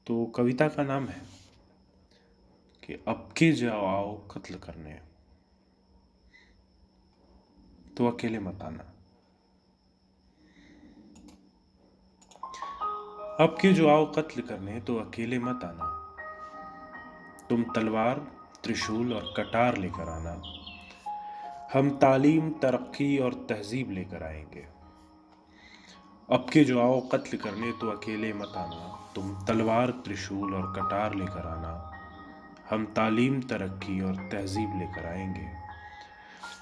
तो कविता का नाम है कि अब के जाओ आओ कत्ल करने, तो अकेले मत आना। अब के जो आओ कत्ल करने तो अकेले मत आना। तुम तलवार, त्रिशूल और कटार लेकर आना। हम तालीम, तरक्की और तहजीब लेकर आएंगे। अब के जो आओ कत्ल करने तो अकेले मत आना। तुम तलवार, त्रिशूल और कटार लेकर आना। हम तालीम, तरक्की और तहजीब लेकर आएंगे।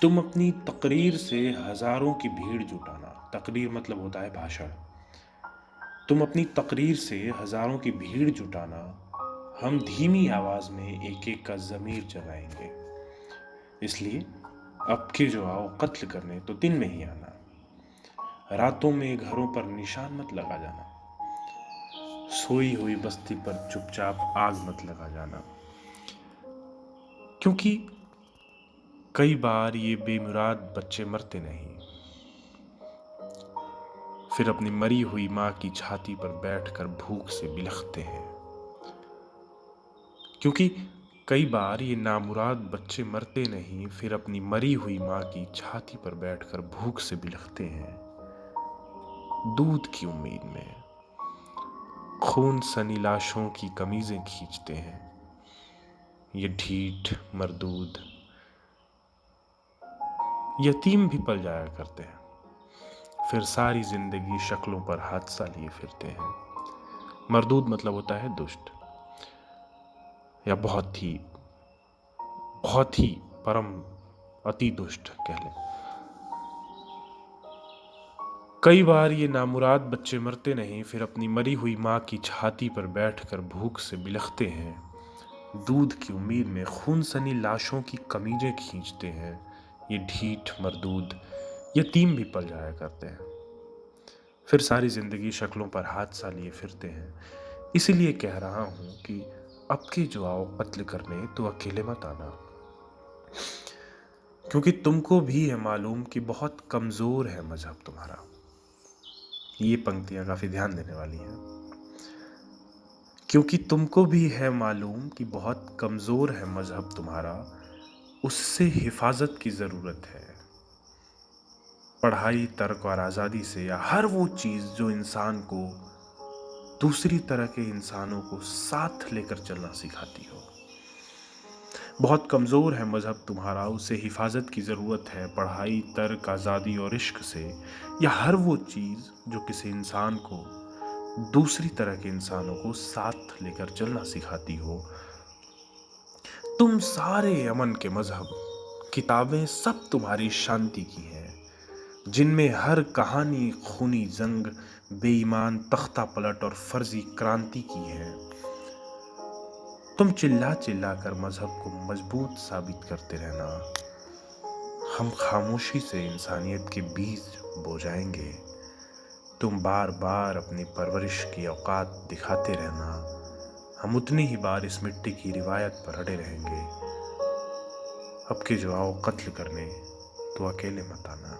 तुम अपनी तकरीर से हजारों की भीड़ जुटाना। तकरीर मतलब होता है भाषण। तुम अपनी तकरीर से हजारों की भीड़ जुटाना। हम धीमी आवाज में एक एक का ज़मीर जगाएंगे। इसलिए अब के जो आओ कत्ल करने तो दिन में ही आना। रातों में घरों पर निशान मत लगा जाना। सोई हुई बस्ती पर चुपचाप आग मत लगा जाना। क्योंकि कई बार ये बेमुराद बच्चे मरते नहीं, फिर अपनी मरी हुई माँ की छाती पर बैठकर भूख से बिलखते हैं। क्योंकि कई बार ये नामुराद बच्चे मरते नहीं, फिर अपनी मरी हुई माँ की छाती पर बैठकर भूख से बिलखते हैं। दूध की उम्मीद में खून सनी लाशों की कमीजें खींचते हैं। ये ढीठ मरदूद यतीम भी पल जाया करते हैं, फिर सारी जिंदगी शक्लों पर हादसा लिए फिरते हैं। मरदूद मतलब होता है दुष्ट, या बहुत ही परम अति दुष्ट कह लें। कई बार ये नामुराद बच्चे मरते नहीं, फिर अपनी मरी हुई माँ की छाती पर बैठकर भूख से बिलखते हैं। दूध की उम्मीद में खून सनी लाशों की कमीजें खींचते हैं। ये ढीठ मरदूद यतीम भी पल जाया करते हैं, फिर सारी जिंदगी शक्लों पर हादसा लिए फिरते हैं। इसीलिए कह रहा हूं कि अब के जो आओ कत्ल करने तो अकेले मत आना। क्योंकि तुमको भी है मालूम कि बहुत कमजोर है मजहब तुम्हारा। ये पंक्तियां काफी ध्यान देने वाली हैं। क्योंकि तुमको भी है मालूम कि बहुत कमजोर है मजहब तुम्हारा, उससे हिफाजत की जरूरत है। पढ़ाई, तर्क और आजादी से, या हर वो चीज जो इंसान को दूसरी तरह के इंसानों को साथ लेकर चलना सिखाती हो। बहुत कमज़ोर है मज़हब तुम्हारा, उसे हिफाजत की ज़रूरत है। पढ़ाई, तर्क, आज़ादी और इश्क से, या हर वो चीज़ जो किसी इंसान को दूसरी तरह के इंसानों को साथ लेकर चलना सिखाती हो। तुम सारे अमन के मज़हब, किताबें सब तुम्हारी शांति की हैं, जिनमें हर कहानी खूनी जंग, बेईमान तख्ता पलट और फर्जी क्रांति की है। तुम चिल्ला चिल्ला कर मजहब को मजबूत साबित करते रहना। हम खामोशी से इंसानियत के बीज बो जाएंगे। तुम बार बार अपनी परवरिश की औकात दिखाते रहना। हम उतनी ही बार इस मिट्टी की रिवायत पर अड़े रहेंगे। अब के जो आओ कत्ल करने तो अकेले मत आना।